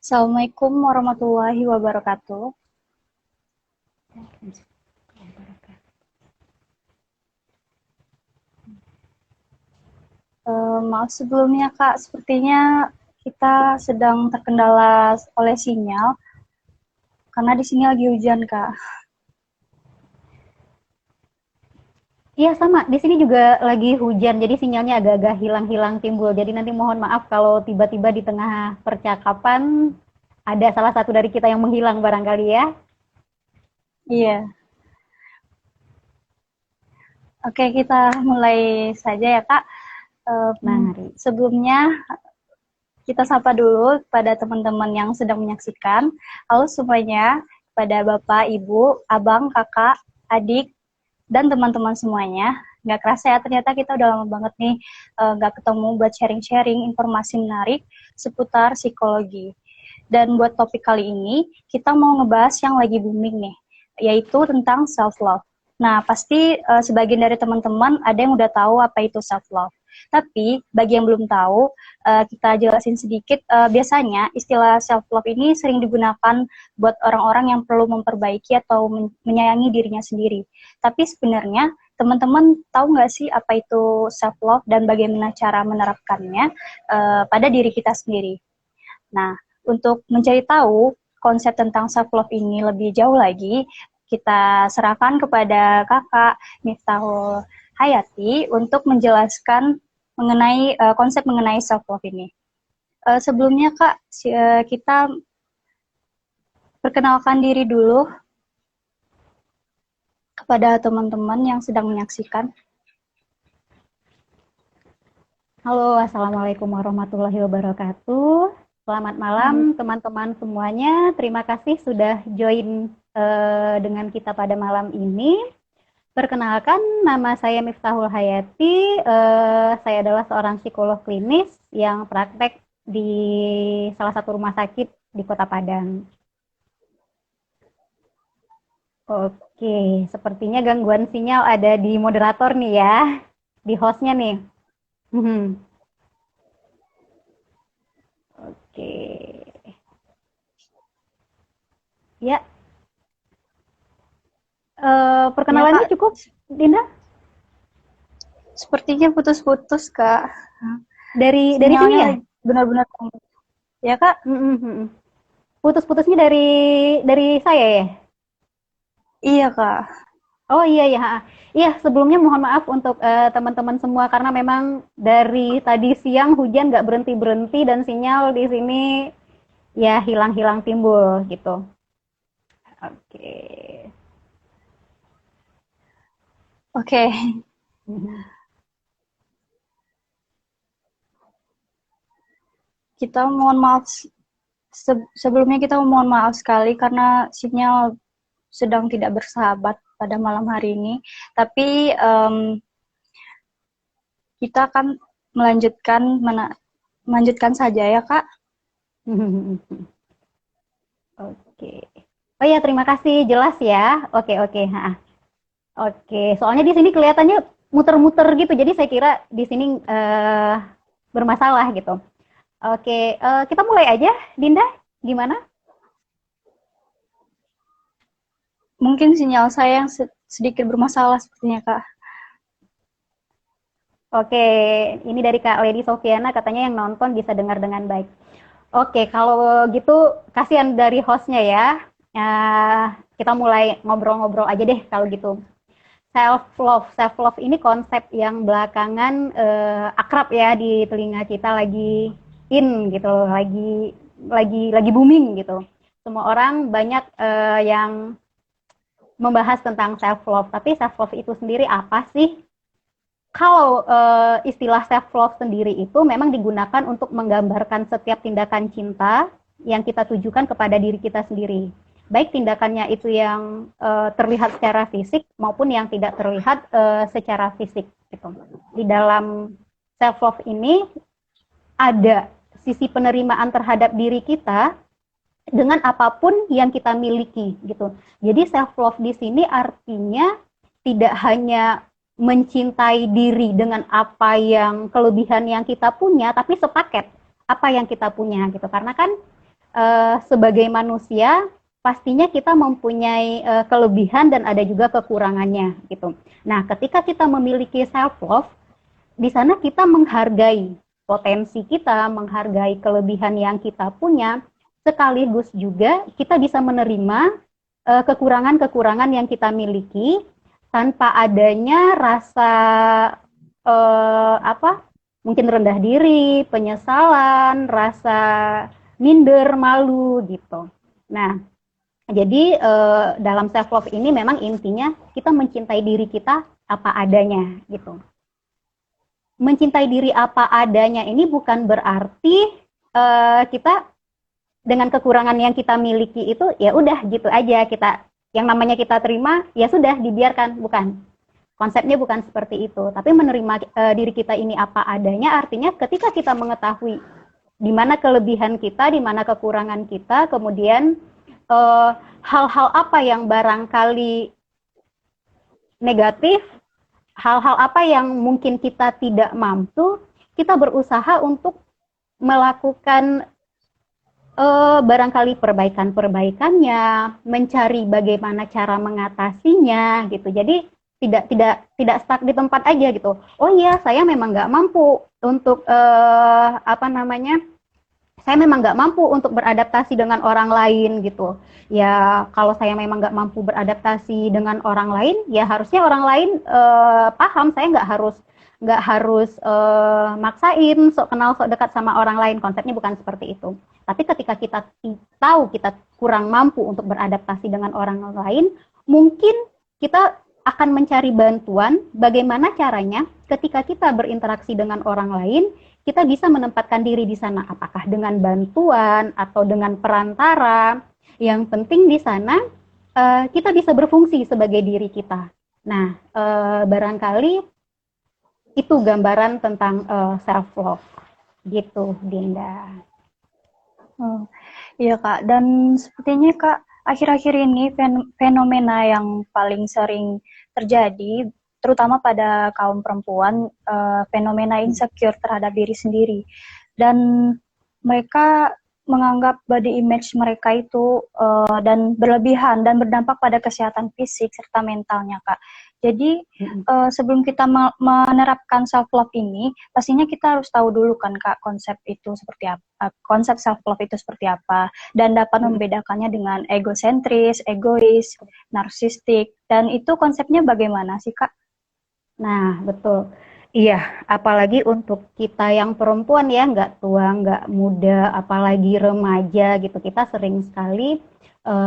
Assalamualaikum warahmatullahi wabarakatuh. Maaf sebelumnya Kak, sepertinya kita sedang terkendala oleh sinyal karena di sini lagi hujan Kak. Iya sama, di sini juga lagi hujan, jadi sinyalnya agak-agak hilang-hilang timbul. Jadi nanti mohon maaf kalau tiba-tiba di tengah percakapan ada salah satu dari kita yang menghilang barangkali ya. Iya, oke kita mulai saja ya Kak. Mari. Sebelumnya kita sapa dulu pada teman-teman yang sedang menyaksikan. Halo semuanya, pada Bapak, Ibu, Abang, Kakak, Adik, dan teman-teman semuanya. Nggak kerasa ya, ternyata kita udah lama banget nih nggak ketemu buat sharing-sharing informasi menarik seputar psikologi. Dan buat topik kali ini, kita mau ngebahas yang lagi booming nih, yaitu tentang self-love. Nah, pasti sebagian dari teman-teman ada yang udah tahu apa itu self-love. Tapi, bagi yang belum tahu, kita jelasin sedikit, biasanya istilah self-love ini sering digunakan buat orang-orang yang perlu memperbaiki atau menyayangi dirinya sendiri. Tapi sebenarnya, teman-teman tahu nggak sih apa itu self-love dan bagaimana cara menerapkannya pada diri kita sendiri? Nah, untuk mencari tahu konsep tentang self-love ini lebih jauh lagi, kita serahkan kepada Kakak Miftahul Hayati untuk menjelaskan mengenai konsep mengenai self-love ini. Sebelumnya Kak, kita perkenalkan diri dulu kepada teman-teman yang sedang menyaksikan. Halo, Assalamualaikum warahmatullahi wabarakatuh. Selamat malam teman-teman semuanya. Terima kasih sudah join dengan kita pada malam ini. Perkenalkan, nama saya Miftahul Hayati. Saya adalah seorang psikolog klinis yang praktek di salah satu rumah sakit di Kota Padang. Oke, sepertinya gangguan sinyal ada di moderator nih ya, di hostnya nih. Mhm. Oke, ya, Ya perkenalannya Kak, cukup, Dinda? sepertinya putus-putus Kak. Dari sini ya? Sinyalnya benar-benar, ya Kak? Mhm. Putus-putusnya dari saya ya? Iya Kak. Oh iya ya, iya sebelumnya mohon maaf untuk teman-teman semua karena memang dari tadi siang hujan nggak berhenti berhenti dan sinyal di sini ya hilang-hilang timbul gitu. Oke. Oke. Kita mohon maaf sebelumnya kita mohon maaf sekali karena sinyal sedang tidak bersahabat pada malam hari ini. Tapi kita akan melanjutkan saja ya Kak. Oke. Oh ya terima kasih jelas ya. Oke oke. Oke. Soalnya di sini kelihatannya muter-muter gitu. Jadi saya kira di sini bermasalah gitu. Oke. Kita mulai aja, Dinda. Gimana? Mungkin sinyal saya yang sedikit bermasalah sepertinya Kak. Oke, ini dari Kak Lady Sofiana katanya yang nonton bisa dengar dengan baik. Oke, kalau gitu kasihan dari hostnya ya. Kita mulai ngobrol-ngobrol aja deh kalau gitu. Self love ini konsep yang belakangan akrab ya di telinga kita lagi in gitu, lagi booming gitu. Semua orang banyak yang membahas tentang self love, tapi self love itu sendiri apa sih? Kalau istilah self love sendiri itu memang digunakan untuk menggambarkan setiap tindakan cinta yang kita tujukan kepada diri kita sendiri. Baik tindakannya itu yang terlihat secara fisik maupun yang tidak terlihat secara fisik gitu. Di dalam self love ini ada sisi penerimaan terhadap diri kita dengan apapun yang kita miliki gitu. Jadi self love di sini artinya tidak hanya mencintai diri dengan apa yang kelebihan yang kita punya, tapi sepaket apa yang kita punya gitu. Karena kan sebagai manusia pastinya kita mempunyai kelebihan dan ada juga kekurangannya gitu. Nah, ketika kita memiliki self love, di sana kita menghargai potensi kita, menghargai kelebihan yang kita punya, sekaligus juga kita bisa menerima kekurangan-kekurangan yang kita miliki tanpa adanya rasa mungkin rendah diri, penyesalan, rasa minder, malu gitu. Nah, jadi dalam self love ini memang intinya kita mencintai diri kita apa adanya gitu. Mencintai diri apa adanya ini bukan berarti kita dengan kekurangan yang kita miliki itu ya udah gitu aja, kita yang namanya kita terima ya sudah dibiarkan, bukan. Konsepnya bukan seperti itu, tapi menerima diri kita ini apa adanya artinya ketika kita mengetahui di mana kelebihan kita, di mana kekurangan kita, kemudian hal-hal apa yang barangkali negatif, hal-hal apa yang mungkin kita tidak mampu, kita berusaha untuk melakukan barangkali perbaikan-perbaikannya, mencari bagaimana cara mengatasinya gitu. Jadi tidak stuck di tempat aja gitu. Oh iya, saya memang nggak mampu untuk saya memang nggak mampu untuk beradaptasi dengan orang lain gitu. Ya kalau saya memang nggak mampu beradaptasi dengan orang lain, ya harusnya orang lain paham. Saya nggak harus maksain sok kenal sok dekat sama orang lain. Konsepnya bukan seperti itu. Tapi ketika kita tahu kita kurang mampu untuk beradaptasi dengan orang lain, mungkin kita akan mencari bantuan bagaimana caranya ketika kita berinteraksi dengan orang lain, kita bisa menempatkan diri di sana, apakah dengan bantuan atau dengan perantara. Yang penting di sana kita bisa berfungsi sebagai diri kita. Nah, barangkali itu gambaran tentang self love gitu, Dinda. Iya Kak, dan sepertinya Kak akhir-akhir ini fenomena yang paling sering terjadi, terutama pada kaum perempuan, fenomena insecure terhadap diri sendiri. Dan mereka menganggap body image mereka itu dan berlebihan dan berdampak pada kesehatan fisik serta mentalnya, Kak. Jadi sebelum kita menerapkan self love ini, pastinya kita harus tahu dulu kan Kak konsep itu seperti apa, konsep self love itu seperti apa, dan dapat membedakannya dengan egosentris, egois, narsistik, dan itu konsepnya bagaimana sih Kak? Nah, betul. Iya, apalagi untuk kita yang perempuan ya, nggak tua, nggak muda, apalagi remaja gitu, kita sering sekali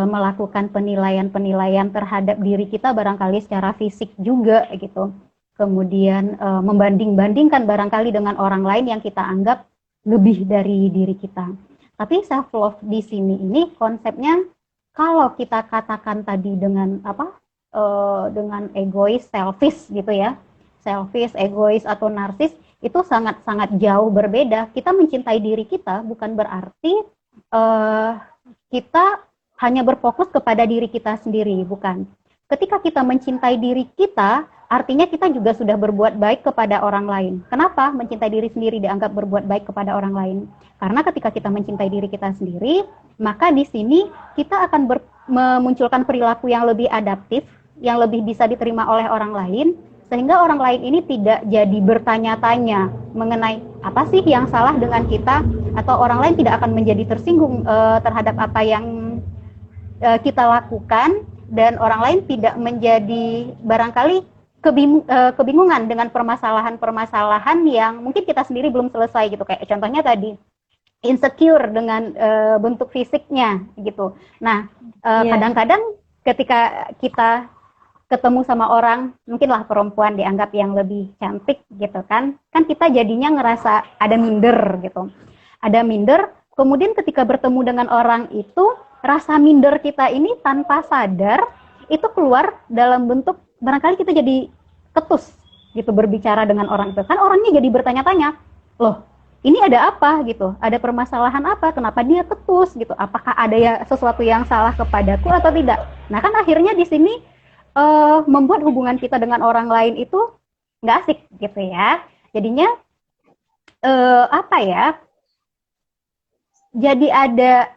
melakukan penilaian-penilaian terhadap diri kita barangkali secara fisik juga gitu. Kemudian membanding-bandingkan barangkali dengan orang lain yang kita anggap lebih dari diri kita. Tapi self love di sini ini konsepnya kalau kita katakan tadi dengan dengan egois, selfish gitu ya. Selfish, egois atau narsis itu sangat-sangat jauh berbeda. Kita mencintai diri kita bukan berarti kita hanya berfokus kepada diri kita sendiri, bukan. Ketika kita mencintai diri kita, artinya kita juga sudah berbuat baik kepada orang lain. Kenapa mencintai diri sendiri dianggap berbuat baik kepada orang lain? Karena ketika kita mencintai diri kita sendiri, maka di sini kita akan memunculkan perilaku yang lebih adaptif, yang lebih bisa diterima oleh orang lain, sehingga orang lain ini tidak jadi bertanya-tanya mengenai apa sih yang salah dengan kita, atau orang lain tidak akan menjadi tersinggung terhadap apa yang kita lakukan, dan orang lain tidak menjadi barangkali kebingungan dengan permasalahan-permasalahan yang mungkin kita sendiri belum selesai gitu. Kayak contohnya tadi insecure dengan bentuk fisiknya gitu. Nah, kadang-kadang ketika kita ketemu sama orang, mungkinlah perempuan dianggap yang lebih cantik gitu kan kita jadinya ngerasa ada minder gitu. Ada minder, kemudian ketika bertemu dengan orang itu, rasa minder kita ini tanpa sadar itu keluar dalam bentuk barangkali kita jadi ketus gitu berbicara dengan orang itu. Kan orangnya jadi bertanya-tanya, loh ini ada apa gitu, ada permasalahan apa, kenapa dia ketus gitu, apakah ada ya sesuatu yang salah kepadaku atau tidak. Nah kan akhirnya di sini membuat hubungan kita dengan orang lain itu nggak asik gitu ya. Jadinya jadi ada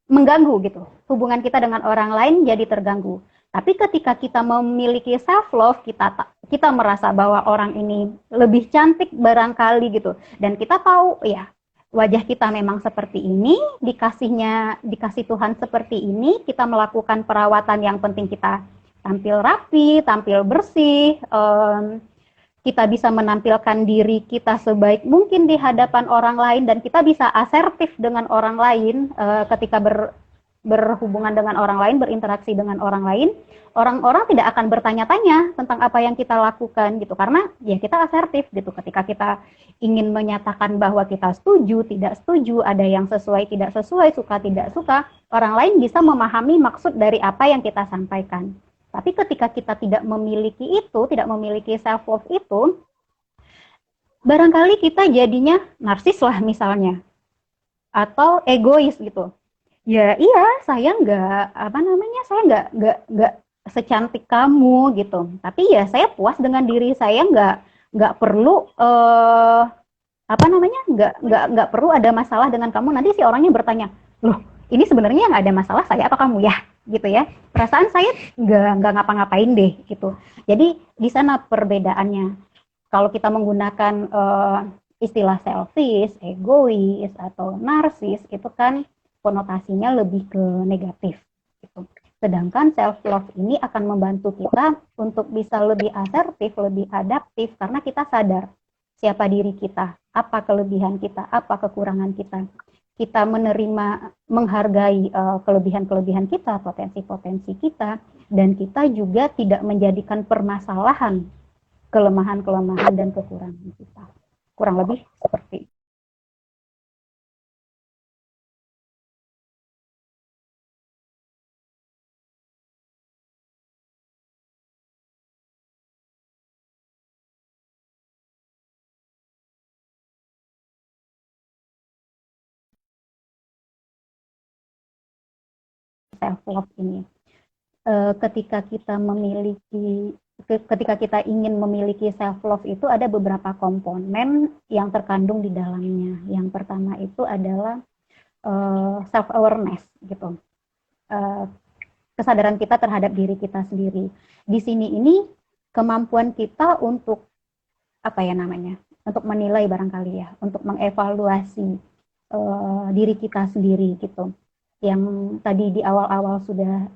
mengganggu gitu. Hubungan kita dengan orang lain jadi terganggu. Tapi ketika kita memiliki self love, kita merasa bahwa orang ini lebih cantik barangkali gitu, dan kita tahu ya wajah kita memang seperti ini, dikasih Tuhan seperti ini, kita melakukan perawatan yang penting, kita tampil rapi, tampil bersih, kita bisa menampilkan diri kita sebaik mungkin di hadapan orang lain, dan kita bisa asertif dengan orang lain ketika berhubungan dengan orang lain, berinteraksi dengan orang lain. Orang-orang tidak akan bertanya-tanya tentang apa yang kita lakukan gitu, karena ya kita asertif gitu. Ketika kita ingin menyatakan bahwa kita setuju, tidak setuju, ada yang sesuai, tidak sesuai, suka, tidak suka, orang lain bisa memahami maksud dari apa yang kita sampaikan. Tapi ketika kita tidak memiliki itu, tidak memiliki self love itu, barangkali kita jadinya narsis lah misalnya, atau egois gitu. Ya iya, saya saya nggak secantik kamu gitu. Tapi ya saya puas dengan diri saya, nggak perlu nggak perlu ada masalah dengan kamu. Nanti si orangnya bertanya, loh ini sebenarnya yang ada masalah saya apa kamu ya, gitu ya. Perasaan saya nggak ngapa-ngapain deh gitu. Jadi di sana perbedaannya. Kalau kita menggunakan istilah selfish, egois atau narsis, itu kan konotasinya lebih ke negatif gitu. Sedangkan self love ini akan membantu kita untuk bisa lebih asertif, lebih adaptif, karena kita sadar siapa diri kita, apa kelebihan kita, apa kekurangan kita. Kita menerima, menghargai kelebihan-kelebihan kita, potensi-potensi kita, dan kita juga tidak menjadikan permasalahan kelemahan-kelemahan dan kekurangan kita. Kurang lebih seperti itu. Self love ini. Ketika kita ingin memiliki self love itu ada beberapa komponen yang terkandung di dalamnya. Yang pertama itu adalah self awareness gitu. Kesadaran kita terhadap diri kita sendiri. Di sini ini kemampuan kita untuk untuk menilai barangkali ya, untuk mengevaluasi diri kita sendiri gitu. Yang tadi di awal-awal sudah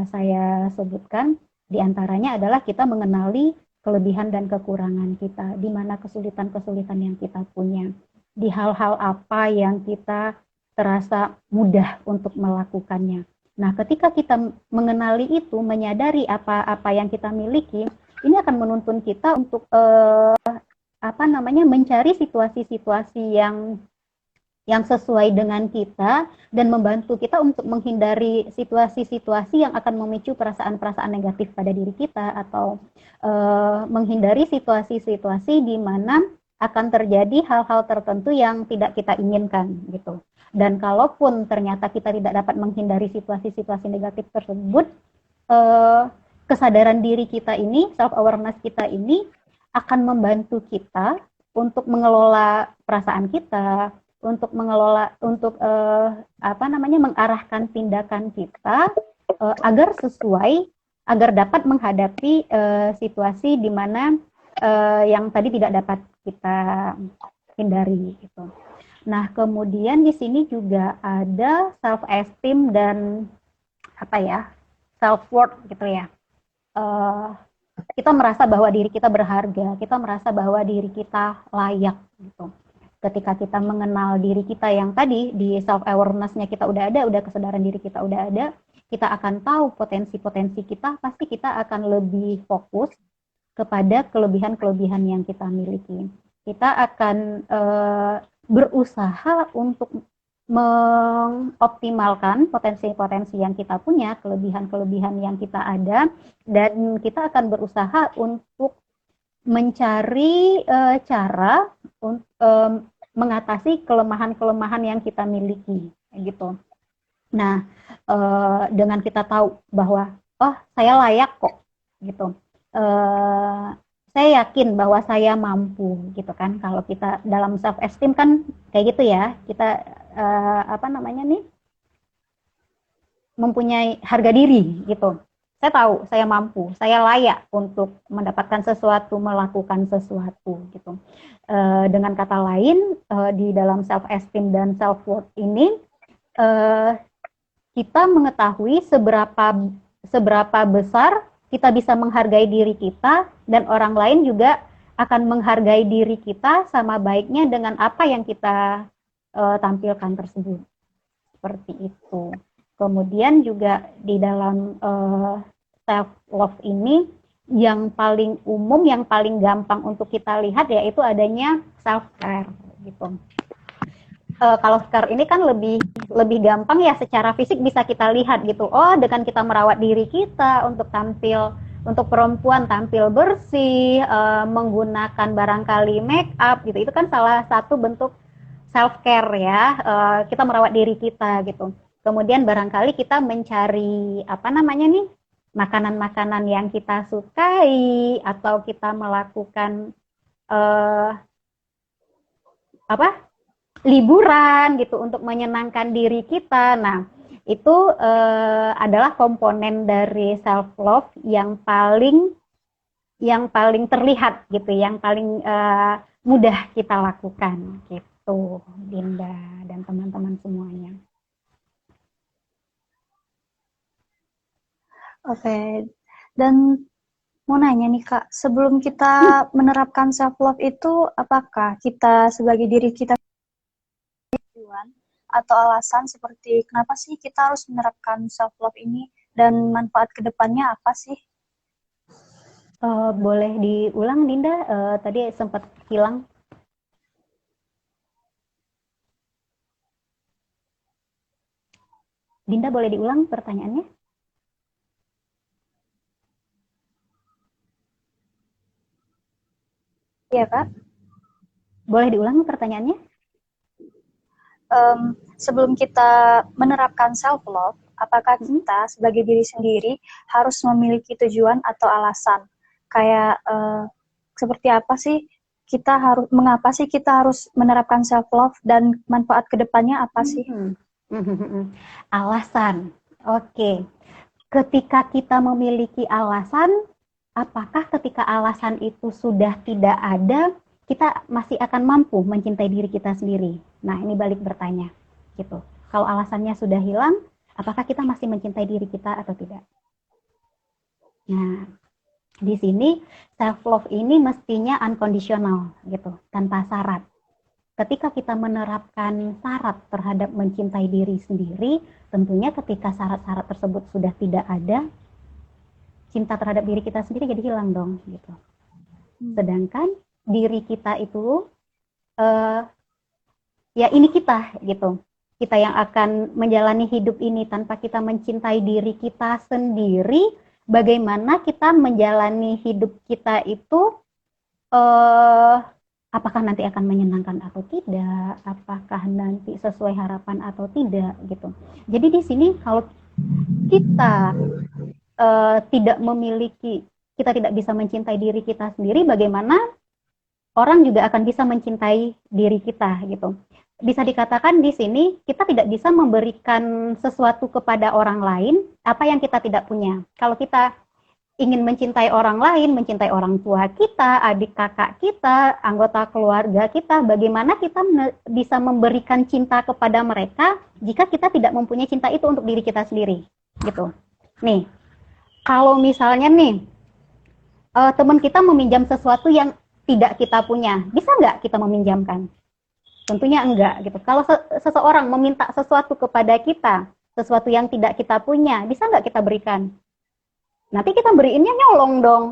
saya sebutkan, diantaranya adalah kita mengenali kelebihan dan kekurangan kita, di mana kesulitan-kesulitan yang kita punya, di hal-hal apa yang kita terasa mudah untuk melakukannya. Nah, ketika kita mengenali itu, menyadari apa yang kita miliki, ini akan menuntun kita untuk mencari situasi-situasi yang sesuai dengan kita dan membantu kita untuk menghindari situasi-situasi yang akan memicu perasaan-perasaan negatif pada diri kita, atau menghindari situasi-situasi di mana akan terjadi hal-hal tertentu yang tidak kita inginkan gitu. Dan kalaupun ternyata kita tidak dapat menghindari situasi-situasi negatif tersebut, kesadaran diri kita ini, self awareness kita ini akan membantu kita untuk mengelola perasaan kita, untuk mengarahkan tindakan kita agar dapat menghadapi situasi di mana yang tadi tidak dapat kita hindari gitu. Nah, kemudian di sini juga ada self esteem dan self worth gitu ya. Kita merasa bahwa diri kita berharga, kita merasa bahwa diri kita layak gitu. Ketika kita mengenal diri kita yang tadi, di self awareness-nya kita udah kesadaran diri kita udah ada, kita akan tahu potensi-potensi kita, pasti kita akan lebih fokus kepada kelebihan-kelebihan yang kita miliki. Kita akan berusaha untuk mengoptimalkan potensi-potensi yang kita punya, kelebihan-kelebihan yang kita ada, dan kita akan berusaha untuk mencari cara untuk mengatasi kelemahan-kelemahan yang kita miliki gitu. Nah, dengan kita tahu bahwa saya layak kok gitu, saya yakin bahwa saya mampu gitu kan. Kalau kita dalam self esteem kan kayak gitu ya, kita mempunyai harga diri gitu. Saya tahu, saya mampu, saya layak untuk mendapatkan sesuatu, melakukan sesuatu gitu. Dengan kata lain, di dalam self esteem dan self worth ini kita mengetahui seberapa besar kita bisa menghargai diri kita, dan orang lain juga akan menghargai diri kita sama baiknya dengan apa yang kita tampilkan tersebut. Seperti itu. Kemudian juga di dalam self love ini yang paling umum, yang paling gampang untuk kita lihat yaitu adanya self care gitu. Kalau care ini kan lebih gampang ya, secara fisik bisa kita lihat gitu. Oh, dengan kita merawat diri kita untuk tampil, untuk perempuan tampil bersih, menggunakan barangkali make up gitu. Itu kan salah satu bentuk self care ya. Kita merawat diri kita gitu. Kemudian barangkali kita mencari apa namanya nih, makanan-makanan yang kita sukai, atau kita melakukan apa liburan gitu untuk menyenangkan diri kita. Nah, itu adalah komponen dari self love yang paling terlihat gitu, yang paling mudah kita lakukan gitu, Dinda dan teman-teman semuanya. Oke, dan mau nanya nih Kak, sebelum kita menerapkan self love itu, apakah kita sebagai diri kita tujuan atau alasan seperti kenapa sih kita harus menerapkan self love ini dan manfaat kedepannya apa sih? Boleh diulang, Dinda? Tadi sempat hilang. Dinda, boleh diulang pertanyaannya? Iya Kak. Boleh diulang pertanyaannya? Sebelum kita menerapkan self love, apakah kita sebagai diri sendiri harus memiliki tujuan atau alasan? Kayak seperti apa sih kita harus, mengapa sih kita harus menerapkan self love dan manfaat kedepannya apa sih? Alasan. Oke. Ketika kita memiliki alasan, apakah ketika alasan itu sudah tidak ada, kita masih akan mampu mencintai diri kita sendiri? Nah, ini balik bertanya gitu. Kalau alasannya sudah hilang, apakah kita masih mencintai diri kita atau tidak? Nah, di sini self love ini mestinya unconditional gitu, tanpa syarat. Ketika kita menerapkan syarat terhadap mencintai diri sendiri, tentunya ketika syarat-syarat tersebut sudah tidak ada, cinta terhadap diri kita sendiri jadi hilang dong gitu. Sedangkan diri kita itu ya ini kita gitu. Kita yang akan menjalani hidup ini tanpa kita mencintai diri kita sendiri, bagaimana kita menjalani hidup kita itu apakah nanti akan menyenangkan atau tidak, apakah nanti sesuai harapan atau tidak gitu. Jadi di sini kalau kita tidak memiliki, kita tidak bisa mencintai diri kita sendiri, bagaimana orang juga akan bisa mencintai diri kita gitu. Bisa dikatakan di sini kita tidak bisa memberikan sesuatu kepada orang lain apa yang kita tidak punya. Kalau kita ingin mencintai orang lain, mencintai orang tua kita, adik kakak kita, anggota keluarga kita, bagaimana kita bisa memberikan cinta kepada mereka jika kita tidak mempunyai cinta itu untuk diri kita sendiri gitu. Nih, kalau misalnya nih teman kita meminjam sesuatu yang tidak kita punya, bisa nggak kita meminjamkan? Tentunya enggak gitu. Kalau seseorang meminta sesuatu kepada kita, sesuatu yang tidak kita punya, bisa nggak kita berikan? Nanti kita beriinnya nyolong dong,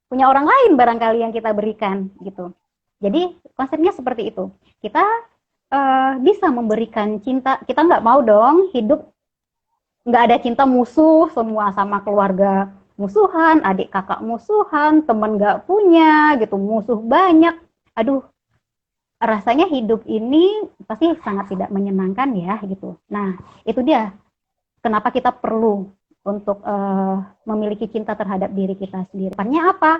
punya orang lain barangkali yang kita berikan gitu. Jadi konsepnya seperti itu. Kita bisa memberikan cinta, kita nggak mau dong hidup nggak ada cinta, musuh semua, sama keluarga musuhan, adik kakak musuhan, teman nggak punya gitu, musuh banyak. Aduh, rasanya hidup ini pasti sangat tidak menyenangkan ya gitu. Nah, itu dia kenapa kita perlu untuk memiliki cinta terhadap diri kita sendiri. Depannya apa?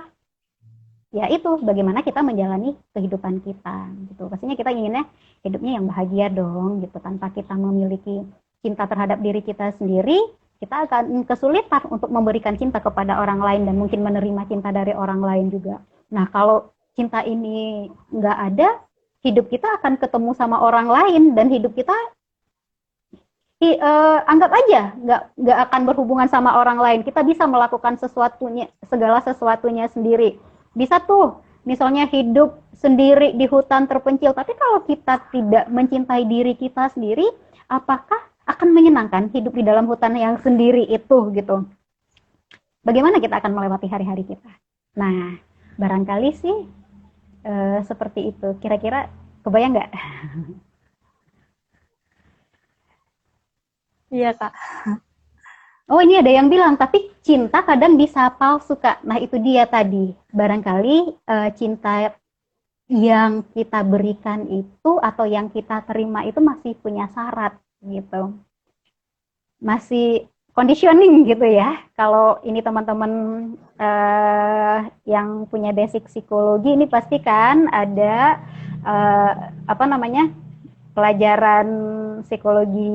Ya itu, bagaimana kita menjalani kehidupan kita gitu. Pastinya kita inginnya hidupnya yang bahagia dong gitu, tanpa kita memiliki cinta terhadap diri kita sendiri, kita akan kesulitan untuk memberikan cinta kepada orang lain dan mungkin menerima cinta dari orang lain juga. Nah, kalau cinta ini nggak ada, hidup kita akan ketemu sama orang lain dan hidup kita anggap aja nggak akan berhubungan sama orang lain. Kita bisa melakukan segala sesuatunya sendiri. Bisa tuh, misalnya hidup sendiri di hutan terpencil. Tapi kalau kita tidak mencintai diri kita sendiri, apakah akan menyenangkan hidup di dalam hutan yang sendiri itu gitu? Bagaimana kita akan melewati hari-hari kita? Nah, barangkali sih seperti itu. Kira-kira kebayang nggak? Iya, Kak. Oh, ini ada yang bilang, tapi cinta kadang bisa palsu, Kak. Nah, itu dia tadi. Barangkali cinta yang kita berikan itu atau yang kita terima itu masih punya syarat gitu. Masih conditioning gitu ya. Kalau ini teman-teman yang punya basic psikologi, ini pasti kan ada pelajaran psikologi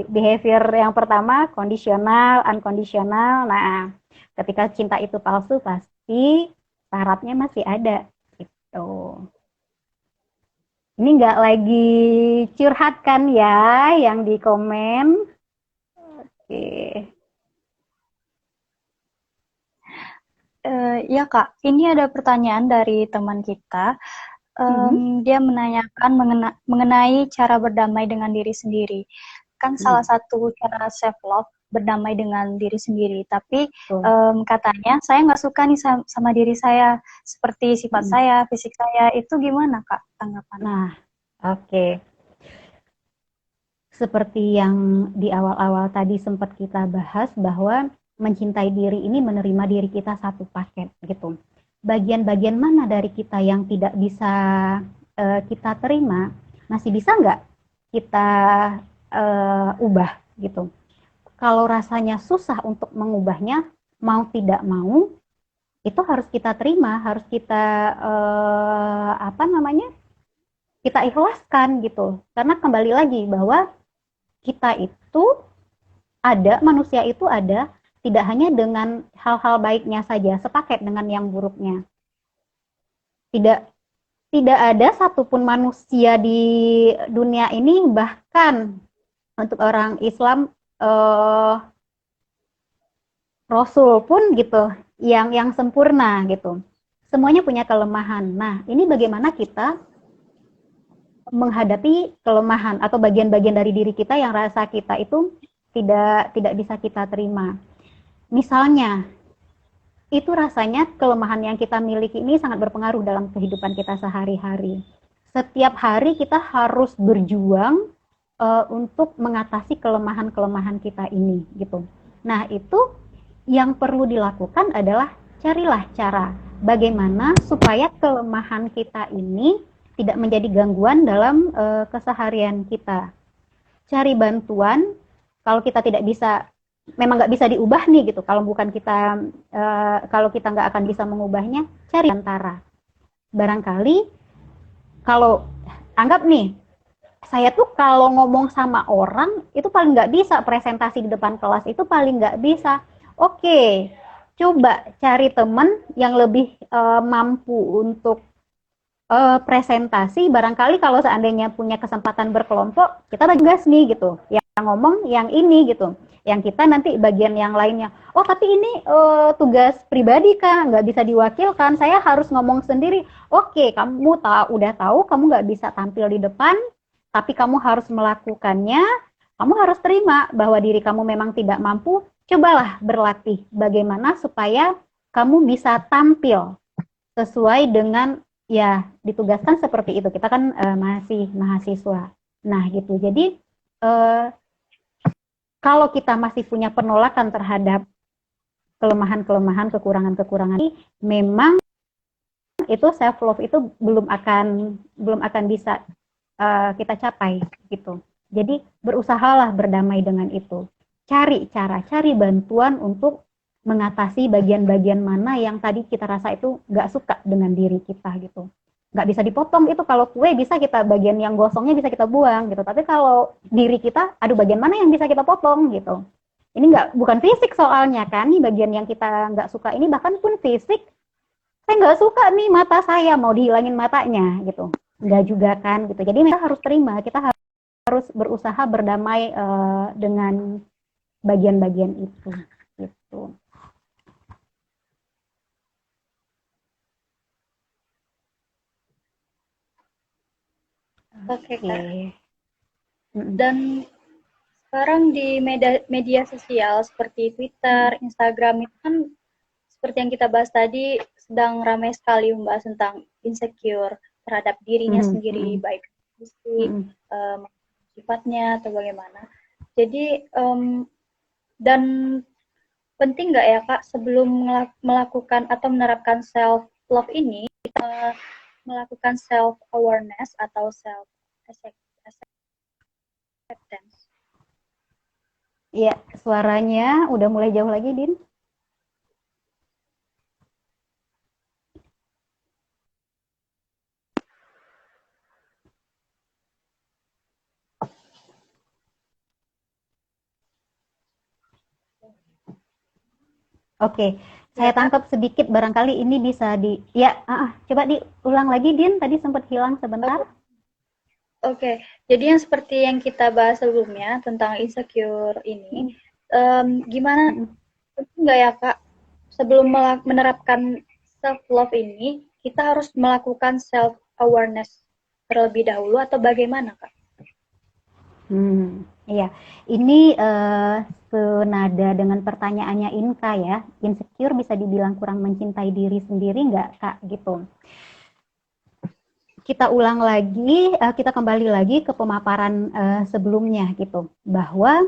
behavior yang pertama, kondisional, unconditional. Nah, ketika cinta itu palsu, pasti syaratnya masih ada. Gitu. Ini nggak lagi curhat kan ya, yang di komen. Oke. Ya, Kak. Ini ada pertanyaan dari teman kita. Dia menanyakan mengenai cara berdamai dengan diri sendiri. Kan salah satu cara self love berdamai dengan diri sendiri. Tapi katanya saya nggak suka nih sama diri saya, seperti sifat saya, fisik saya. Itu gimana, Kak, tanggapan? Nah, oke. Seperti yang di awal-awal tadi sempat kita bahas bahwa mencintai diri ini menerima diri kita satu paket gitu. Bagian-bagian mana dari kita yang tidak bisa kita terima, masih bisa nggak kita ubah gitu. Kalau rasanya susah untuk mengubahnya, mau tidak mau, itu harus kita terima, harus kita kita ikhlaskan gitu. Karena kembali lagi bahwa kita itu ada, manusia itu ada, tidak hanya dengan hal-hal baiknya saja, sepaket dengan yang buruknya. Tidak ada satupun manusia di dunia ini, bahkan untuk orang Islam, Rasul pun gitu, yang sempurna gitu. Semuanya punya kelemahan. Nah, ini bagaimana kita menghadapi kelemahan atau bagian-bagian dari diri kita yang rasa kita itu tidak bisa kita terima. Misalnya, itu rasanya kelemahan yang kita miliki ini sangat berpengaruh dalam kehidupan kita sehari-hari. Setiap hari kita harus berjuang untuk mengatasi kelemahan-kelemahan kita ini, gitu. Nah, itu yang perlu dilakukan adalah carilah cara bagaimana supaya kelemahan kita ini tidak menjadi gangguan dalam keseharian kita. Cari bantuan, kalau kita tidak bisa, memang nggak bisa diubah nih gitu. Kalau bukan kita, kalau kita nggak akan bisa mengubahnya, cari antara. Barangkali kalau anggap nih, saya tuh kalau ngomong sama orang itu paling nggak bisa, presentasi di depan kelas itu paling nggak bisa. Oke, coba cari teman yang lebih mampu untuk presentasi. Barangkali kalau seandainya punya kesempatan berkelompok, kita bagi tugas nih gitu. Yang ngomong yang ini gitu. Yang kita nanti bagian yang lainnya. Oh, tapi ini tugas pribadi kan, nggak bisa diwakilkan. Saya harus ngomong sendiri. Oke, kamu udah tahu, kamu nggak bisa tampil di depan, tapi kamu harus melakukannya. Kamu harus terima bahwa diri kamu memang tidak mampu. Cobalah berlatih bagaimana supaya kamu bisa tampil sesuai dengan ya ditugaskan seperti itu. Kita kan masih mahasiswa. Nah gitu. Jadi kalau kita masih punya penolakan terhadap kelemahan-kelemahan, kekurangan-kekurangan, memang itu self love itu belum akan bisa kita capai gitu. Jadi berusahalah berdamai dengan itu. Cari cara, cari bantuan untuk mengatasi bagian-bagian mana yang tadi kita rasa itu nggak suka dengan diri kita gitu. Nggak bisa dipotong itu. Kalau kue bisa kita, bagian yang gosongnya bisa kita buang gitu, tapi kalau diri kita, aduh bagian mana yang bisa kita potong gitu. Ini bukan fisik soalnya kan, nih bagian yang kita nggak suka ini, bahkan pun fisik, saya nggak suka nih mata saya, mau dihilangin matanya gitu, nggak juga kan gitu. Jadi kita harus terima, kita harus berusaha berdamai dengan bagian-bagian itu gitu. Oke, Kak. Oke. Dan sekarang di media sosial seperti Twitter, Instagram itu kan seperti yang kita bahas tadi sedang ramai sekali membahas tentang insecure terhadap dirinya sendiri, baik fisik, sifatnya atau bagaimana. Jadi dan penting nggak ya Kak sebelum melakukan atau menerapkan self love ini kita melakukan self awareness atau self acceptance. Iya, suaranya udah mulai jauh lagi, Din. Oke, saya tangkap sedikit barangkali ini bisa coba diulang lagi, Din. Tadi sempat hilang sebentar. Oke, jadi yang seperti yang kita bahas sebelumnya tentang insecure ini, gimana nggak ya Kak, sebelum menerapkan self love ini, kita harus melakukan self awareness terlebih dahulu atau bagaimana Kak? Iya, ini senada dengan pertanyaannya Inka ya. Insecure bisa dibilang kurang mencintai diri sendiri nggak Kak gitu. Kita ulang lagi, kita kembali lagi ke pemaparan sebelumnya gitu, bahwa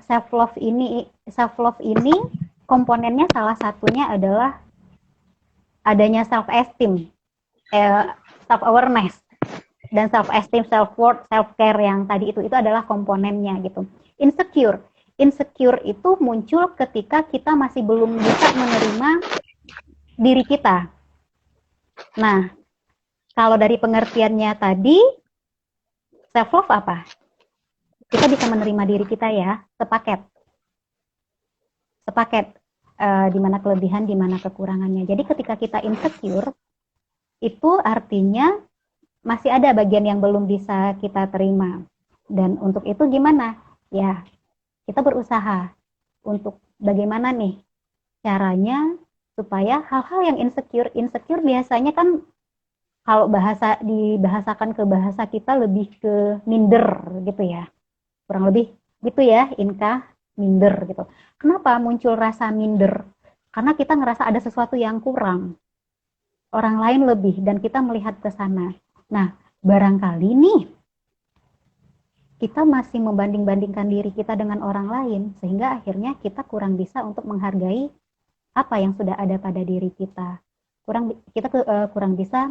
self love ini komponennya salah satunya adalah adanya self esteem, self awareness, dan self esteem, self worth, self care yang tadi itu adalah komponennya gitu. Insecure itu muncul ketika kita masih belum bisa menerima diri kita. Nah, kalau dari pengertiannya tadi, self love apa? Kita bisa menerima diri kita ya, sepaket, di mana kelebihan, di mana kekurangannya. Jadi ketika kita insecure, itu artinya masih ada bagian yang belum bisa kita terima. Dan untuk itu gimana? Ya, kita berusaha untuk bagaimana nih caranya supaya hal-hal yang insecure biasanya kan kalau dibahasakan ke bahasa kita lebih ke minder gitu ya. Kurang lebih gitu ya, Inka, minder gitu. Kenapa muncul rasa minder? Karena kita ngerasa ada sesuatu yang kurang. Orang lain lebih dan kita melihat ke sana. Nah, barangkali nih kita masih membanding-bandingkan diri kita dengan orang lain sehingga akhirnya kita kurang bisa untuk menghargai apa yang sudah ada pada diri kita. Kurang bisa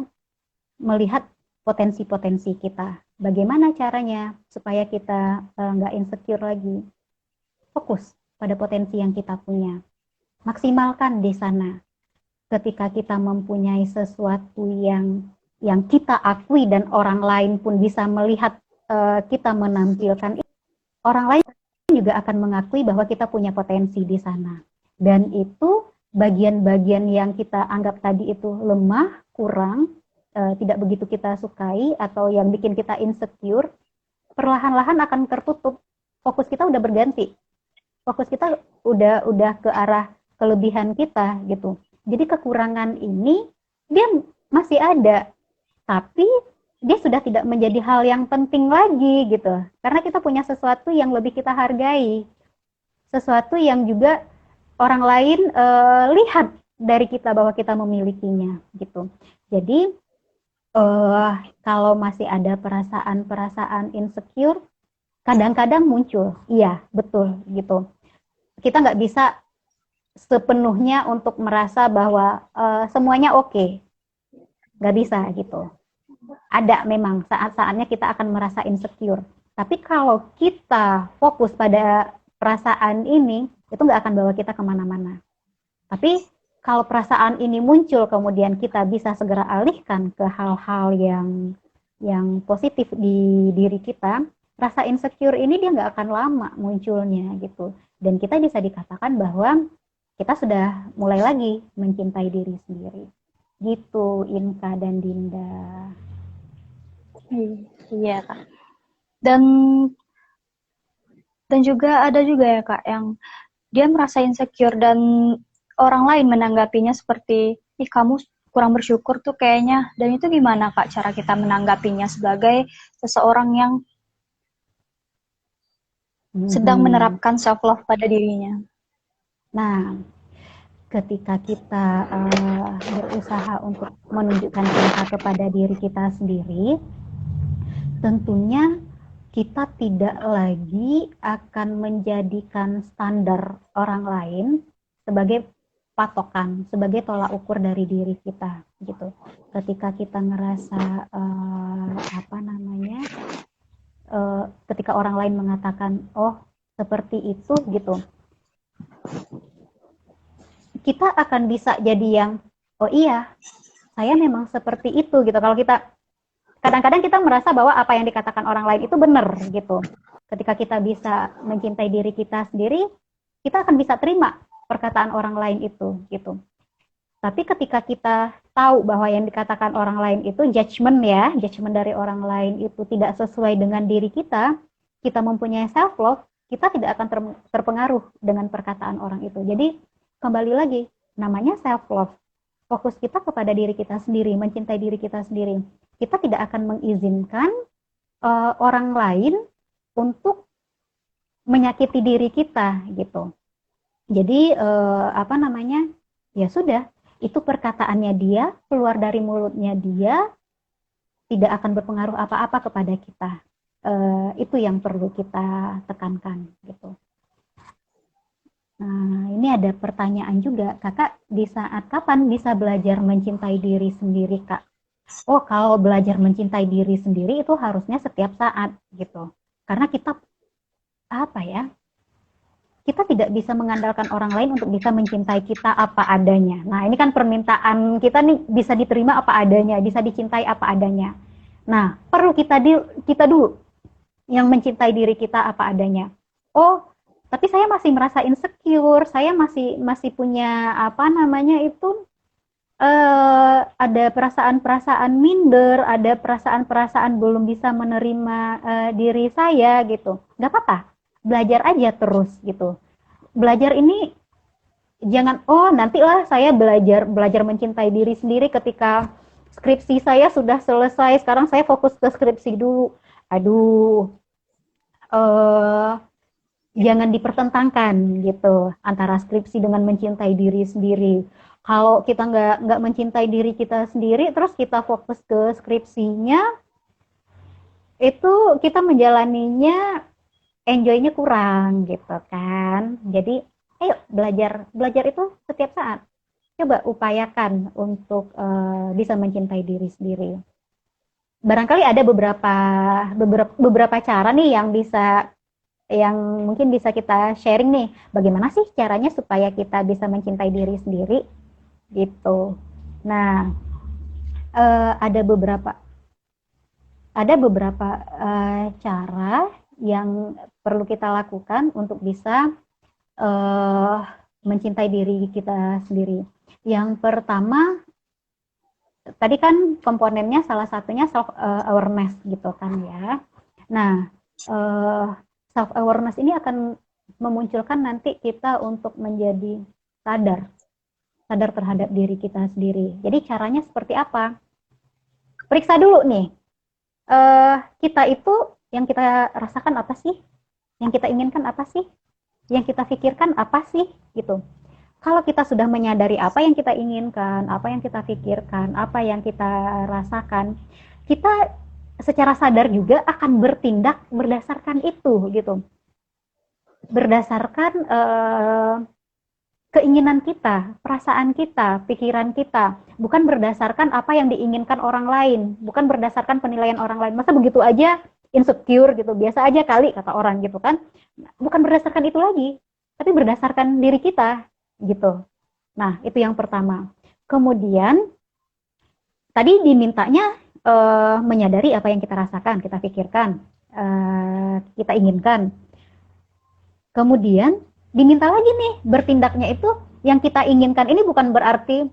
melihat potensi-potensi kita. Bagaimana caranya supaya kita nggak insecure lagi? Fokus pada potensi yang kita punya. Maksimalkan di sana. Ketika kita mempunyai sesuatu yang kita akui dan orang lain pun bisa melihat kita menampilkan, orang lain juga akan mengakui bahwa kita punya potensi di sana. Dan itu bagian-bagian yang kita anggap tadi itu lemah, kurang, tidak begitu kita sukai atau yang bikin kita insecure, perlahan-lahan akan tertutup. Fokus kita udah berganti. Fokus kita udah ke arah kelebihan kita gitu. Jadi kekurangan ini dia masih ada, tapi dia sudah tidak menjadi hal yang penting lagi gitu. Karena kita punya sesuatu yang lebih kita hargai. Sesuatu yang juga orang lain lihat dari kita bahwa kita memilikinya gitu. Jadi kalau masih ada perasaan-perasaan insecure, kadang-kadang muncul, iya betul gitu. Kita nggak bisa sepenuhnya untuk merasa bahwa semuanya oke, nggak bisa gitu. Ada memang saat-saatnya kita akan merasa insecure. Tapi kalau kita fokus pada perasaan ini, itu nggak akan bawa kita kemana-mana. Tapi kalau perasaan ini muncul, kemudian kita bisa segera alihkan ke hal-hal yang positif di diri kita, rasa insecure ini dia nggak akan lama munculnya gitu. Dan kita bisa dikatakan bahwa kita sudah mulai lagi mencintai diri sendiri. Gitu, Inka dan Dinda. Iya, Kak. Dan juga ada juga ya, Kak, yang dia merasa insecure dan orang lain menanggapinya seperti, ih kamu kurang bersyukur tuh kayaknya. Dan itu gimana, Kak, cara kita menanggapinya sebagai seseorang yang sedang menerapkan self-love pada dirinya? Nah, ketika kita berusaha untuk menunjukkan cinta kepada diri kita sendiri, tentunya kita tidak lagi akan menjadikan standar orang lain sebagai patokan, sebagai tolak ukur dari diri kita gitu. Ketika kita ngerasa ketika orang lain mengatakan, oh seperti itu gitu, kita akan bisa jadi yang, oh iya, saya memang seperti itu gitu. Kalau kita, kadang-kadang kita merasa bahwa apa yang dikatakan orang lain itu benar gitu. Ketika kita bisa mencintai diri kita sendiri, kita akan bisa terima perkataan orang lain itu gitu. Tapi ketika kita tahu bahwa yang dikatakan orang lain itu judgement dari orang lain itu tidak sesuai dengan diri kita mempunyai self love, kita tidak akan terpengaruh dengan perkataan orang itu. Jadi kembali lagi, namanya self love. Fokus kita kepada diri kita sendiri, mencintai diri kita sendiri. Kita tidak akan mengizinkan orang lain untuk menyakiti diri kita gitu. Jadi ya sudah, itu perkataannya dia, keluar dari mulutnya dia, tidak akan berpengaruh apa-apa kepada kita. Itu yang perlu kita tekankan gitu. Nah, ini ada pertanyaan juga, Kakak di saat kapan bisa belajar mencintai diri sendiri, Kak? Oh, kalau belajar mencintai diri sendiri itu harusnya setiap saat gitu. Karena kita kita tidak bisa mengandalkan orang lain untuk bisa mencintai kita apa adanya. Nah, ini kan permintaan kita nih, bisa diterima apa adanya, bisa dicintai apa adanya. Nah, perlu kita dulu yang mencintai diri kita apa adanya. Oh, tapi saya masih merasa insecure, saya masih punya ada perasaan-perasaan minder, ada perasaan-perasaan belum bisa menerima diri saya gitu. Gak apa-apa, belajar aja terus gitu. Belajar ini jangan, oh nantilah saya belajar mencintai diri sendiri ketika skripsi saya sudah selesai, sekarang saya fokus ke skripsi dulu. Aduh, jangan dipertentangkan gitu antara skripsi dengan mencintai diri sendiri. Kalau kita nggak mencintai diri kita sendiri, terus kita fokus ke skripsinya, itu kita menjalaninya enjoy-nya kurang gitu kan. Jadi ayo belajar itu setiap saat. Coba upayakan untuk bisa mencintai diri sendiri. Barangkali ada beberapa cara nih yang mungkin bisa kita sharing nih. Bagaimana sih caranya supaya kita bisa mencintai diri sendiri gitu. Nah, ada beberapa cara yang perlu kita lakukan untuk bisa mencintai diri kita sendiri. Yang pertama, tadi kan komponennya salah satunya self awareness gitu kan ya. Nah, self awareness ini akan memunculkan nanti kita untuk menjadi sadar terhadap diri kita sendiri. Jadi caranya seperti apa? Periksa dulu nih, kita itu yang kita rasakan apa sih? Yang kita inginkan apa sih? Yang kita pikirkan apa sih? Gitu. Kalau kita sudah menyadari apa yang kita inginkan, apa yang kita pikirkan, apa yang kita rasakan, kita secara sadar juga akan bertindak berdasarkan itu, gitu. Berdasarkan keinginan kita, perasaan kita, pikiran kita, bukan berdasarkan apa yang diinginkan orang lain, bukan berdasarkan penilaian orang lain. Masa begitu aja insecure gitu, biasa aja kali kata orang gitu kan. Bukan berdasarkan itu lagi, tapi berdasarkan diri kita gitu. Nah, itu yang pertama. Kemudian tadi dimintanya menyadari apa yang kita rasakan, kita pikirkan. kita inginkan. Kemudian diminta lagi nih bertindaknya itu yang kita inginkan ini bukan berarti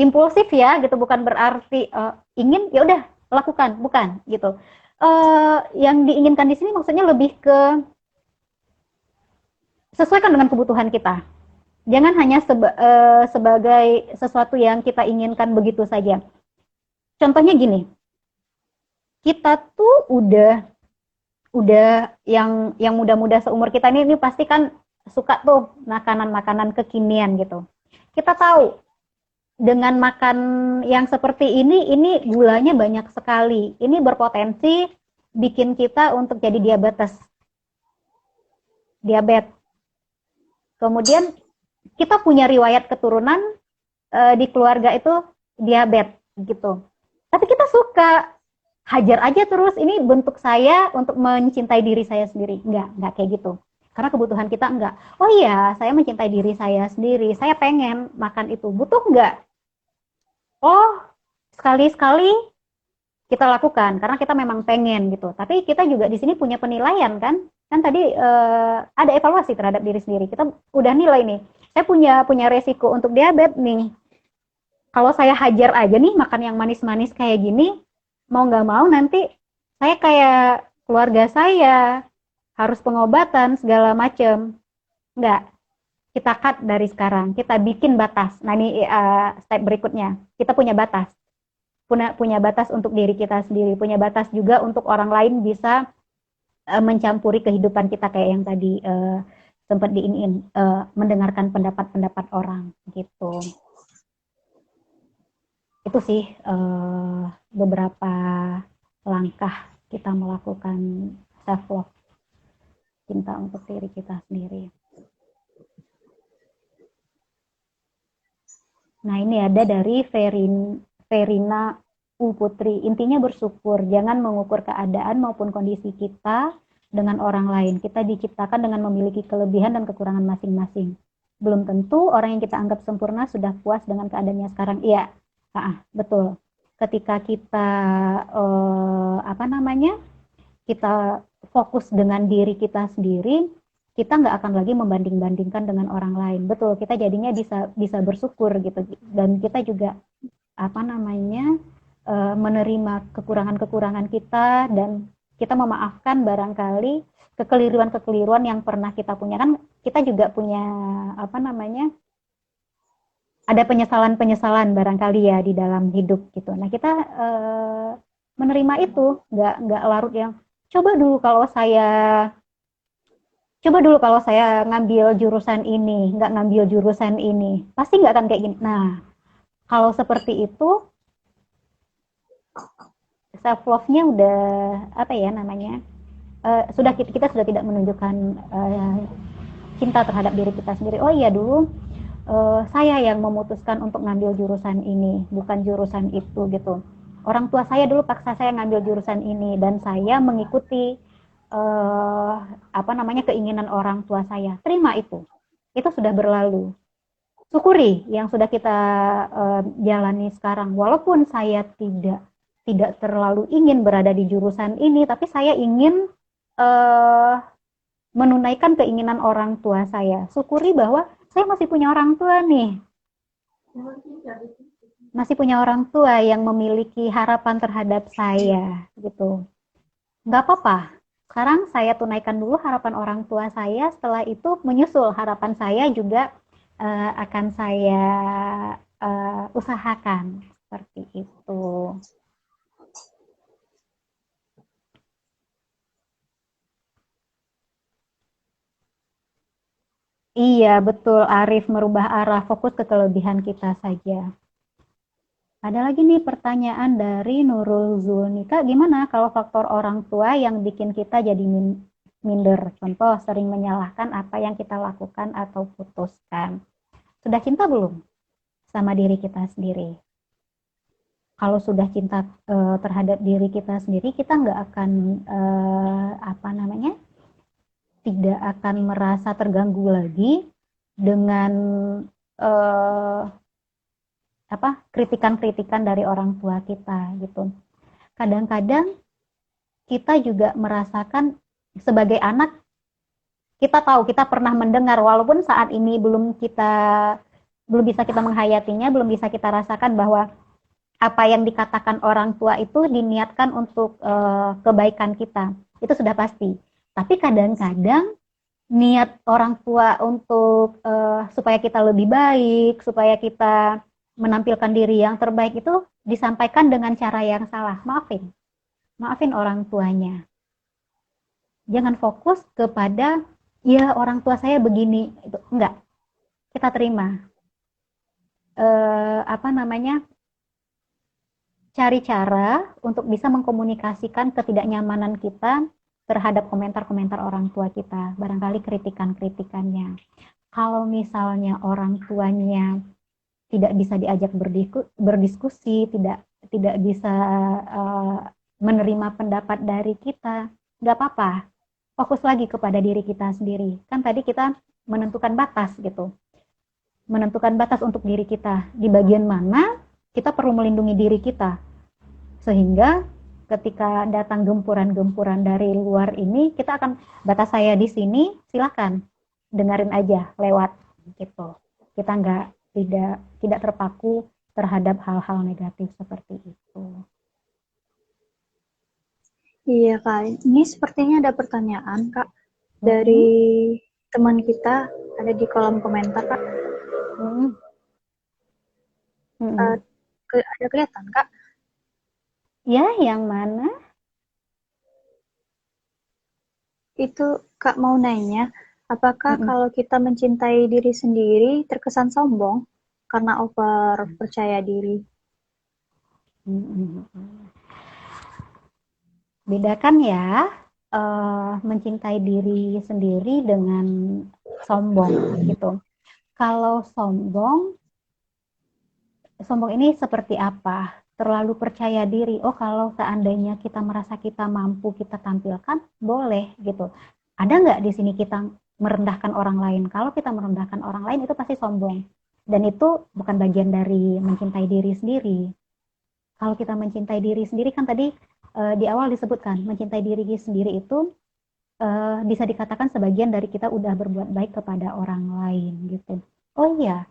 impulsif ya gitu, bukan berarti ingin ya udah lakukan, bukan gitu. Yang diinginkan di sini maksudnya lebih ke sesuaikan dengan kebutuhan kita. Jangan hanya sebagai sesuatu yang kita inginkan begitu saja. Contohnya gini, kita tuh udah yang muda-muda seumur kita ini pasti kan suka tuh makanan-makanan kekinian gitu. Kita tahu dengan makan yang seperti ini gulanya banyak sekali. Ini berpotensi bikin kita untuk jadi diabetes. Kemudian kita punya riwayat keturunan di keluarga itu diabetes gitu. Tapi kita suka hajar aja terus, ini bentuk saya untuk mencintai diri saya sendiri. Enggak kayak gitu. Karena kebutuhan kita enggak. Oh iya, saya mencintai diri saya sendiri. Saya pengen makan itu. Butuh enggak? Oh, sekali-sekali kita lakukan karena kita memang pengen gitu. Tapi kita juga di sini punya penilaian kan? Kan tadi ada evaluasi terhadap diri sendiri. Kita udah nilai nih. Saya punya resiko untuk diabetes nih. Kalau saya hajar aja nih makan yang manis-manis kayak gini, mau nggak mau nanti saya kayak keluarga saya harus pengobatan segala macam. Enggak, kita cut dari sekarang, kita bikin batas. Nah ini step berikutnya, kita punya batas. Punya batas untuk diri kita sendiri, punya batas juga untuk orang lain bisa mencampuri kehidupan kita kayak yang tadi sempat diinin mendengarkan pendapat-pendapat orang gitu. Itu sih beberapa langkah kita melakukan self love, cinta untuk diri kita sendiri. Nah ini ada dari Verina U Putri. Intinya bersyukur, jangan mengukur keadaan maupun kondisi kita dengan orang lain. Kita diciptakan dengan memiliki kelebihan dan kekurangan masing-masing. Belum tentu orang yang kita anggap sempurna sudah puas dengan keadaannya sekarang. Iya, betul. Ketika kita kita fokus dengan diri kita sendiri, kita nggak akan lagi membanding-bandingkan dengan orang lain. Betul, kita jadinya bisa bersyukur gitu, dan kita juga menerima kekurangan-kekurangan kita, dan kita memaafkan barangkali kekeliruan-kekeliruan yang pernah kita punya. Kan kita juga punya ada penyesalan-penyesalan barangkali ya di dalam hidup gitu. Nah kita menerima itu, nggak larut yang coba dulu kalau saya ngambil jurusan ini, nggak ngambil jurusan ini, pasti nggak akan kayak gini. Nah, kalau seperti itu, self love-nya udah kita sudah tidak menunjukkan cinta terhadap diri kita sendiri. Oh iya, dulu saya yang memutuskan untuk ngambil jurusan ini, bukan jurusan itu gitu. Orang tua saya dulu paksa saya ngambil jurusan ini, dan saya mengikuti keinginan orang tua saya. Terima itu sudah berlalu. Syukuri yang sudah kita jalani sekarang. Walaupun saya tidak terlalu ingin berada di jurusan ini, tapi saya ingin menunaikan keinginan orang tua saya. Syukuri bahwa saya masih punya orang tua nih. Masih punya orang tua yang memiliki harapan terhadap saya gitu. Nggak apa-apa. Sekarang saya tunaikan dulu harapan orang tua saya, setelah itu menyusul harapan saya juga akan saya usahakan seperti itu. Iya, betul Arif, merubah arah, fokus ke kelebihan kita saja. Ada lagi nih pertanyaan dari Nurul Zulnika, gimana kalau faktor orang tua yang bikin kita jadi minder? Contoh, sering menyalahkan apa yang kita lakukan atau putuskan. Sudah cinta belum sama diri kita sendiri? Kalau sudah cinta terhadap diri kita sendiri, kita nggak akan tidak akan merasa terganggu lagi dengan kritikan-kritikan dari orang tua kita gitu. Kadang-kadang kita juga merasakan sebagai anak, kita tahu, kita pernah mendengar, walaupun saat ini belum bisa kita menghayatinya, belum bisa kita rasakan bahwa apa yang dikatakan orang tua itu diniatkan untuk kebaikan kita. Itu sudah pasti. Tapi kadang-kadang niat orang tua untuk supaya kita lebih baik, supaya kita menampilkan diri yang terbaik itu disampaikan dengan cara yang salah. Maafin orang tuanya. Jangan fokus kepada ya orang tua saya begini, itu enggak. Kita terima. Apa namanya? Cari cara untuk bisa mengkomunikasikan ketidaknyamanan kita terhadap komentar-komentar orang tua kita, barangkali kritikan-kritikannya. Kalau misalnya orang tuanya tidak bisa diajak berdiskusi, tidak bisa menerima pendapat dari kita, nggak apa-apa. Fokus lagi kepada diri kita sendiri. Kan tadi kita menentukan batas gitu. Menentukan batas untuk diri kita. Di bagian mana kita perlu melindungi diri kita. Sehingga ketika datang gempuran-gempuran dari luar ini, kita akan, batas saya di sini, silakan dengerin aja lewat gitu. Kita tidak terpaku terhadap hal-hal negatif seperti itu. Iya Kak, ini sepertinya ada pertanyaan Kak dari teman kita, ada di kolom komentar Kak. Ada kelihatan Kak? Ya, yang mana? Itu Kak mau nanya, apakah kalau kita mencintai diri sendiri terkesan sombong karena over percaya diri? Bedakan ya, mencintai diri sendiri dengan sombong gitu. Kalau sombong ini seperti apa? Terlalu percaya diri. Oh, kalau seandainya kita merasa kita mampu, kita tampilkan, boleh gitu. Ada nggak di sini kita merendahkan orang lain? Kalau kita merendahkan orang lain itu pasti sombong. Dan itu bukan bagian dari mencintai diri sendiri. Kalau kita mencintai diri sendiri kan tadi di awal disebutkan, mencintai diri sendiri itu bisa dikatakan sebagian dari kita udah berbuat baik kepada orang lain gitu. Oh iya,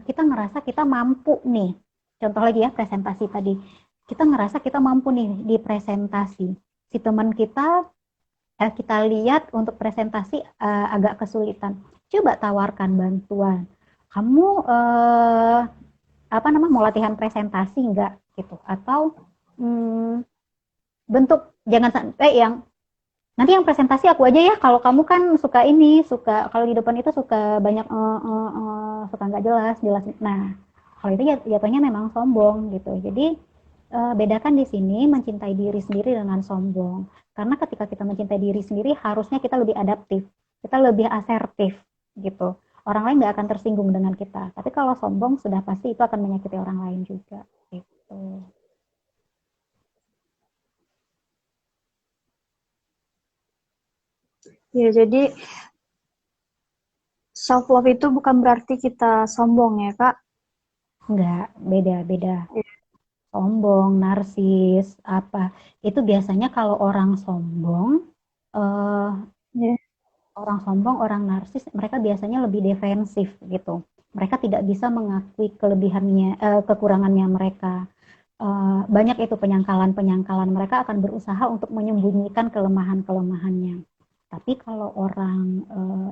kita ngerasa kita mampu nih. Contoh lagi ya, presentasi tadi. Kita ngerasa kita mampu nih di presentasi. Si teman kita lihat untuk presentasi agak kesulitan. Coba tawarkan bantuan. Kamu mau latihan presentasi enggak gitu? Atau bentuk, jangan sampai yang nanti yang presentasi aku aja ya, kalau kamu kan suka kalau di depan itu suka banyak suka nggak jelas. Nah, kalau itu jatuhnya memang sombong gitu. Jadi bedakan di sini mencintai diri sendiri dengan sombong. Karena ketika kita mencintai diri sendiri, harusnya kita lebih adaptif, kita lebih asertif gitu. Orang lain nggak akan tersinggung dengan kita. Tapi kalau sombong sudah pasti itu akan menyakiti orang lain juga gitu. Ya, jadi self love itu bukan berarti kita sombong ya Kak? Enggak, beda-beda. Sombong, narsis, apa itu biasanya kalau orang sombong, orang narsis, mereka biasanya lebih defensif gitu. Mereka tidak bisa mengakui kelebihannya, kekurangannya mereka. Banyak itu penyangkalan mereka akan berusaha untuk menyembunyikan kelemahan-kelemahannya. Tapi kalau orang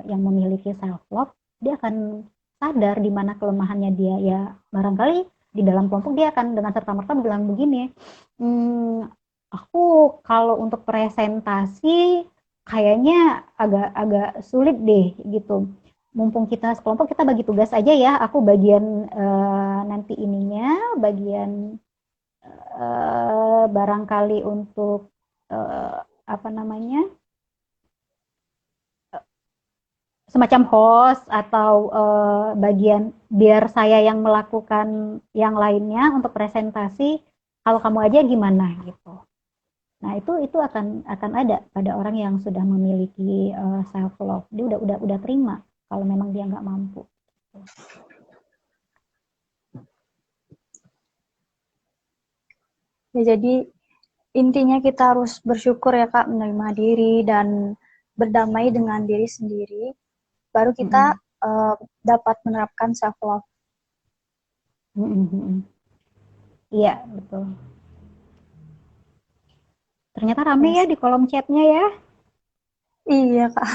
yang memiliki self love, dia akan sadar di mana kelemahannya dia, ya barangkali di dalam kelompok dia akan dengan serta-merta bilang begini, aku kalau untuk presentasi kayaknya agak sulit deh gitu. Mumpung kita sekelompok, kita bagi tugas aja ya, aku bagian nanti ininya, bagian barangkali untuk semacam host atau bagian biar saya yang melakukan yang lainnya untuk presentasi, kalau kamu aja gimana gitu. Nah, itu akan ada pada orang yang sudah memiliki self love. Dia udah terima kalau memang dia nggak mampu. Ya, jadi intinya kita harus bersyukur ya Kak, menerima diri dan berdamai dengan diri sendiri. Baru kita Mm-mm. dapat menerapkan self love. Mm-mm. Iya, betul. Ternyata rame ya Yes. di kolom chatnya ya. Iya Kak.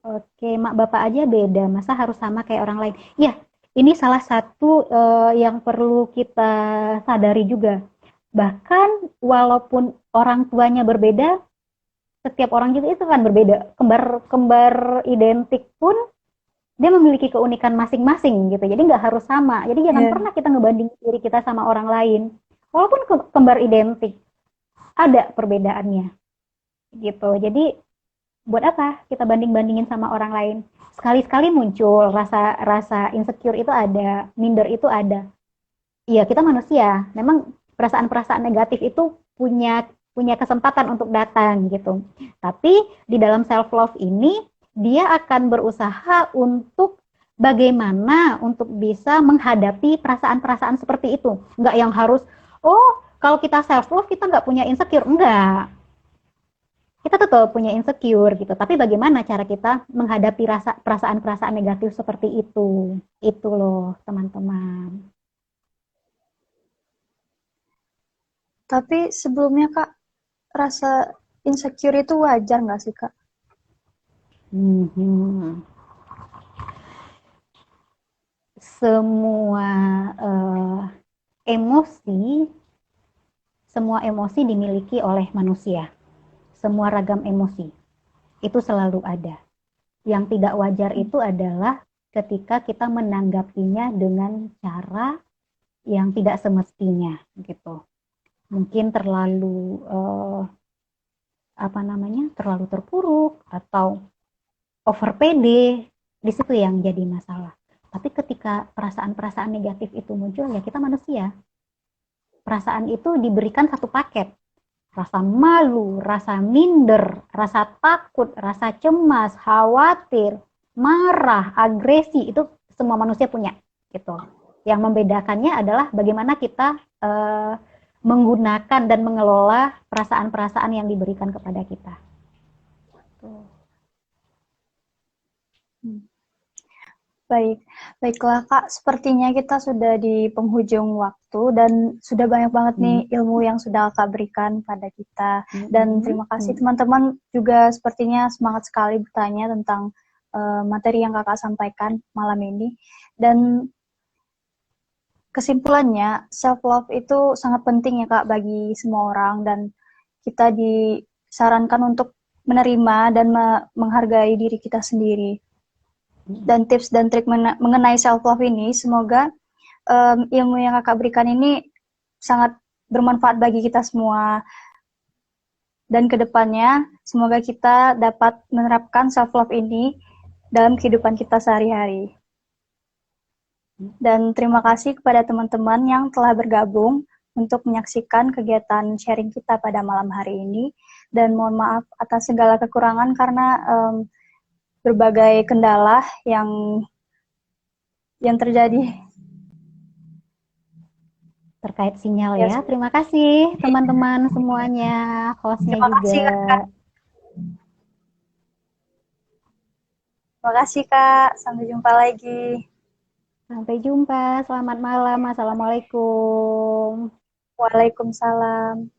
Oke, mak bapak aja beda, masa harus sama kayak orang lain? Ya, ini salah satu yang perlu kita sadari juga. Bahkan walaupun orang tuanya berbeda, setiap orang juga itu kan berbeda. Kembar-kembar identik pun dia memiliki keunikan masing-masing gitu. Jadi nggak harus sama. Jadi jangan Yeah. pernah kita ngebanding diri kita sama orang lain. Walaupun kembar identik, ada perbedaannya gitu. Jadi buat apa kita banding-bandingin sama orang lain? Sekali-sekali muncul rasa rasa insecure itu ada, minder itu ada. Iya, kita manusia. Memang perasaan-perasaan negatif itu punya punya kesempatan untuk datang gitu. Tapi di dalam self love ini dia akan berusaha untuk bagaimana untuk bisa menghadapi perasaan-perasaan seperti itu. Enggak yang harus, oh kalau kita self love kita nggak punya insecure. Enggak, kita tetap punya insecure gitu. Tapi bagaimana cara kita menghadapi perasaan-perasaan negatif seperti itu? Itu loh, teman-teman. Tapi sebelumnya Kak, rasa insecure itu wajar nggak sih Kak? Hmm. Semua eh, emosi, semua emosi dimiliki oleh manusia. Semua ragam emosi itu selalu ada. Yang tidak wajar itu adalah ketika kita menanggapinya dengan cara yang tidak semestinya gitu. Mungkin terlalu terlalu terpuruk atau over pede, di situ yang jadi masalah. Tapi ketika perasaan-perasaan negatif itu muncul, ya kita manusia. Perasaan itu diberikan satu paket. Rasa malu, rasa minder, rasa takut, rasa cemas, khawatir, marah, agresi, itu semua manusia punya gitu. Yang membedakannya adalah bagaimana kita menggunakan dan mengelola perasaan-perasaan yang diberikan kepada kita. Tuh. Baik, baiklah Kak. Sepertinya kita sudah di penghujung waktu dan sudah banyak banget nih Hmm. ilmu yang sudah Kak berikan pada kita. Dan Hmm. terima kasih teman-teman juga sepertinya semangat sekali bertanya tentang materi yang Kakak sampaikan malam ini. Dan kesimpulannya, self love itu sangat penting ya Kak bagi semua orang dan kita disarankan untuk menerima dan menghargai diri kita sendiri. Dan tips dan trik mengenai self love ini semoga ilmu yang Kakak berikan ini sangat bermanfaat bagi kita semua dan kedepannya semoga kita dapat menerapkan self love ini dalam kehidupan kita sehari-hari. Dan terima kasih kepada teman-teman yang telah bergabung untuk menyaksikan kegiatan sharing kita pada malam hari ini. Dan mohon maaf atas segala kekurangan karena berbagai kendala yang terjadi. Terkait sinyal Ya, ya. Terima kasih teman-teman semuanya, hostnya terima juga. kasih Kak. Terima kasih Kak. Sampai jumpa lagi. Sampai jumpa. Selamat malam. Assalamualaikum. Waalaikumsalam.